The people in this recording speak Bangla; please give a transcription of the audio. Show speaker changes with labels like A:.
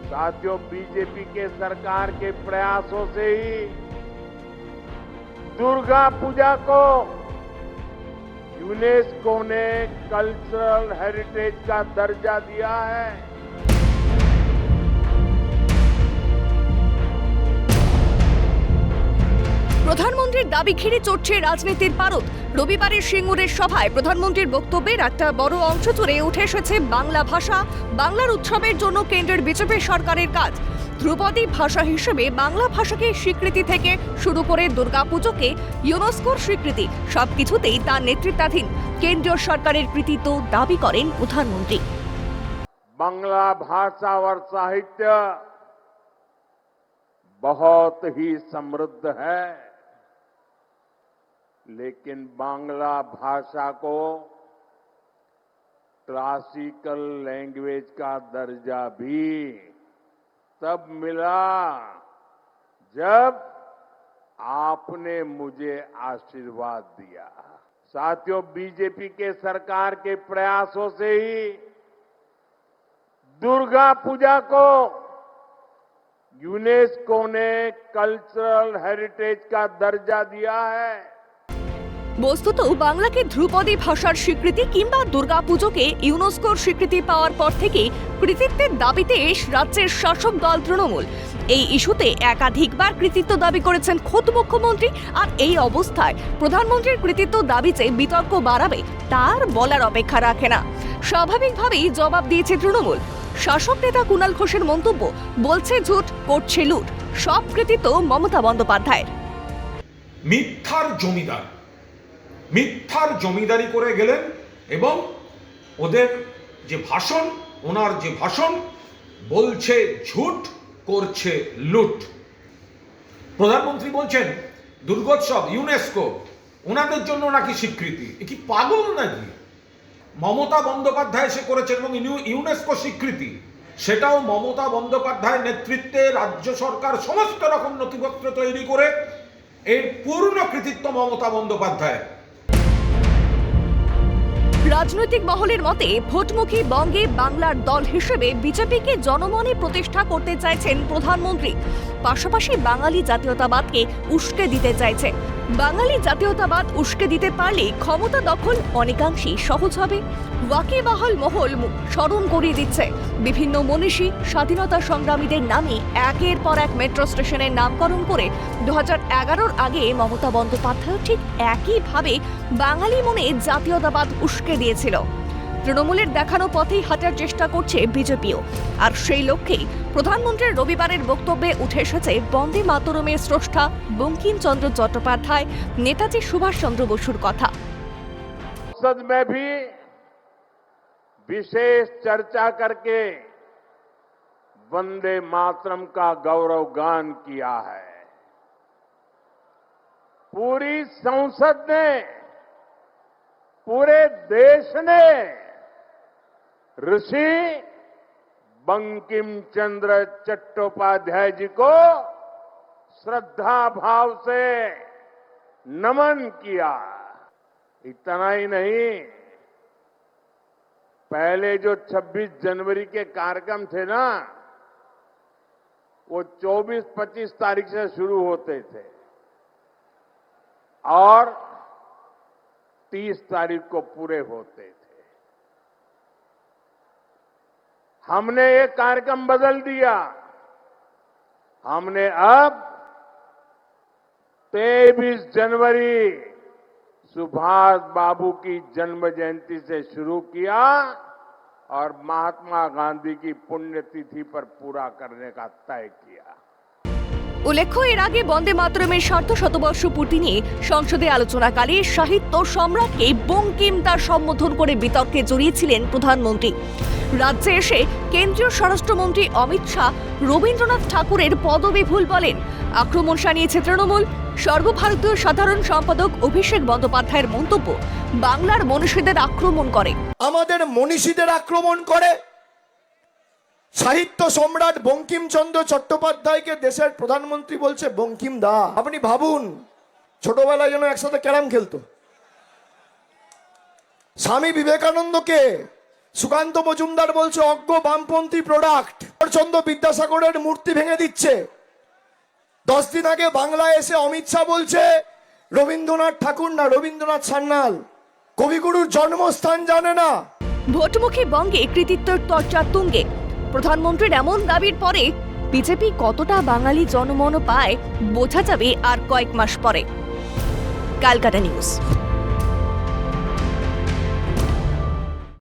A: साथियों, बीजेपी के सरकार के प्रयासों से ही दुर्गा पूजा को यूनेस्को ने कल्चरल हेरिटेज का दर्जा दिया है।
B: প্রধানমন্ত্রীর দাবি ঘিরে চড়ছে রাজনীতির পারদ। রবিবারের সিঙ্গুরের সভায় প্রধানমন্ত্রীর বক্তব্যের একটা বড় অংশ জুড়ে উঠে এসেছে বাংলা ভাষা, বাংলার উৎসবের জন্য কেন্দ্রের বিজেপি সরকারের কাজ। ধ্রুপদী ভাষা হিসেবে বাংলা ভাষাকে স্বীকৃতি থেকে শুরু করে দুর্গাপুজোকে ইউনেস্কোর স্বীকৃতি, সবকিছুতেই তার নেতৃত্বাধীন কেন্দ্রীয় সরকারের কৃতিত্ব দাবি করেন প্রধানমন্ত্রী।
A: बांग्ला भाषा और साहित्य बहुत ही समृद्ध है, लेकिन बांग्ला भाषा को क्लासिकल लैंग्वेज का दर्जा भी तब मिला जब आपने मुझे आशीर्वाद दिया। साथियों, बीजेपी के सरकार के प्रयासों से ही दुर्गा पूजा को यूनेस्को ने कल्चरल हेरिटेज का दर्जा दिया है।
B: বস্তুত বাংলাকে ধ্রুপদী ভাষার স্বীকৃতি কিংবা দুর্গাপুজোকে ইউনেস্কোর স্বীকৃতি পাওয়ার পর থেকে কৃতিত্বের দাবিতে রাজ্যের শাসক দল তৃণমূল এই ইস্যুতে একাধিকবার কৃতিত্ব দাবি করেছেন খোদ মুখ্যমন্ত্রী। আর এই অবস্থায় প্রধানমন্ত্রীর কৃতিত্ব দাবি যে বিতর্ক বাড়াবে তার বলার অপেক্ষা রাখে না। স্বাভাবিকভাবেই জবাব দিয়েছে তৃণমূল। শাসক নেতা কুণাল ঘোষের মন্তব্য, বলছে ঝুট, করছে লুট, সব কৃতিত্ব মমতা বন্দ্যোপাধ্যায়ের।
C: মিথ্যার জমিদারি করে গেলেন এবং ওদের যে ভাষণ, ওনার যে ভাষণ, বলছে ঝুট, করছে লুট। প্রধানমন্ত্রী বলছেন দুর্গোৎসব ইউনেস্কো ওনাদের জন্য নাকি স্বীকৃতি। এ কি পাগল নাকি? মমতা বন্দ্যোপাধ্যায় সে করেছেন এবং ইউনেস্কো স্বীকৃতি সেটাও মমতা বন্দ্যোপাধ্যায়ের নেতৃত্বে রাজ্য সরকার সমস্ত রকম নথিপত্র তৈরি করে এর পূর্ণ কৃতিত্ব মমতা বন্দ্যোপাধ্যায়।
B: রাজনৈতিক মহলের মতে ভোটমুখী বঙ্গে বাংলার দল হিসেবে বিজেপিকে জনমনে প্রতিষ্ঠা করতে চাইছেন প্রধানমন্ত্রী। পাশাপাশি বাঙালি জাতীয়তাবাদকে উস্কে দিতে চাইছে। বাঙালি জাতীয়তাবাদ উস্কে দিতে পারলে ক্ষমতা দখল অনেকাংশেই সহজ হবে। ওয়াকিবহাল মহল স্মরণ করিয়ে দিচ্ছে বিভিন্ন মনীষী, স্বাধীনতা সংগ্রামীদের নামে একের পর এক মেট্রো স্টেশনের নামকরণ করে 2011-র আগে মমতা বন্দ্যোপাধ্যায় ঠিক একইভাবে বাঙালি মনে জাতীয়তাবাদ উস্কে দিয়েছিল। তৃণমূলের দেখানো পথেই হাঁটার চেষ্টা করছে বিজেপিও। আর সেই লক্ষ্যেই প্রধানমন্ত্রীর রবিবারের বক্তব্যে উঠে এসেছে বন্দে মাতরমের স্রষ্টা বঙ্কিমচন্দ্র চট্টোপাধ্যায়, নেতাজি সুভাষচন্দ্র বসুর কথা।
A: संसद में भी विशेष चर्चा करके वंदे मातरम का गौरव गान किया है। पूरी संसद ने, पूरे देश ने ऋषि बंकिम चंद्र चट्टोपाध्याय जी को श्रद्धा भाव से नमन किया। इतना ही नहीं, पहले जो 26 जनवरी के कार्यक्रम थे ना, वो 24-25 तारीख से शुरू होते थे और 30 तारीख को पूरे होते थे। हमने ये कार्यक्रम बदल दिया। हमने अब 23 जनवरी सुभाष बाबू की जन्म जयंती से शुरू किया और महात्मा गांधी की पुण्यतिथि पर पूरा करने का तय किया।
B: উল্লেখ্য, এর আগে বন্দে মাতরমের শতবর্ষ পূর্তি নিয়ে সংসদে আলোচনাকালে সাহিত্য সম্রাটকে বঙ্কিম তার সম্বোধন করে বিতর্কে জড়িয়েছিলেন প্রধানমন্ত্রী। রাজ্যে এসে কেন্দ্রীয় স্বরাষ্ট্রমন্ত্রী অমিত শাহ রবীন্দ্রনাথ ঠাকুরের পদবিভুল বলেন। আক্রমণ শানিয়েছে তৃণমূল। সর্বভারতীয় সাধারণ সম্পাদক অভিষেক বন্দ্যোপাধ্যায়ের মন্তব্য, বাংলার মনীষীদের আক্রমণ করে।
D: আমাদের মনীষীদের আক্রমণ করে। সাহিত্য সম্রাট বঙ্কিমচন্দ্র চট্টোপাধ্যায়কে দেশের প্রধানমন্ত্রী বলছে বঙ্কিম দা। আপনি ভাবুন, ছোটবেলায় যেন একসাথে ক্যারাম খেলতো। স্বামী বিবেকানন্দকে সুকান্ত মজুমদার বলছে অজ্ঞ বামপন্থী প্রোডাক্ট। চন্দ্র বিদ্যাসাগরের মূর্তি ভেঙে দিচ্ছে। 10 দিন আগে বাংলায় এসে অমিত শাহ বলছে রবীন্দ্রনাথ ঠাকুর না, রবীন্দ্রনাথ সান্যাল। কবিগুরুর জন্মস্থান জানে না।
B: ভোটমুখী বঙ্গে কৃতিত্বের চর্চা তুঙ্গে। প্রধানমন্ত্রীর এমন দাবির পরে বিজেপি কতটা বাঙালি জনমন পায় বোঝা যাবে আর কয়েক মাস পরে। ক্যালকাটা নিউজ।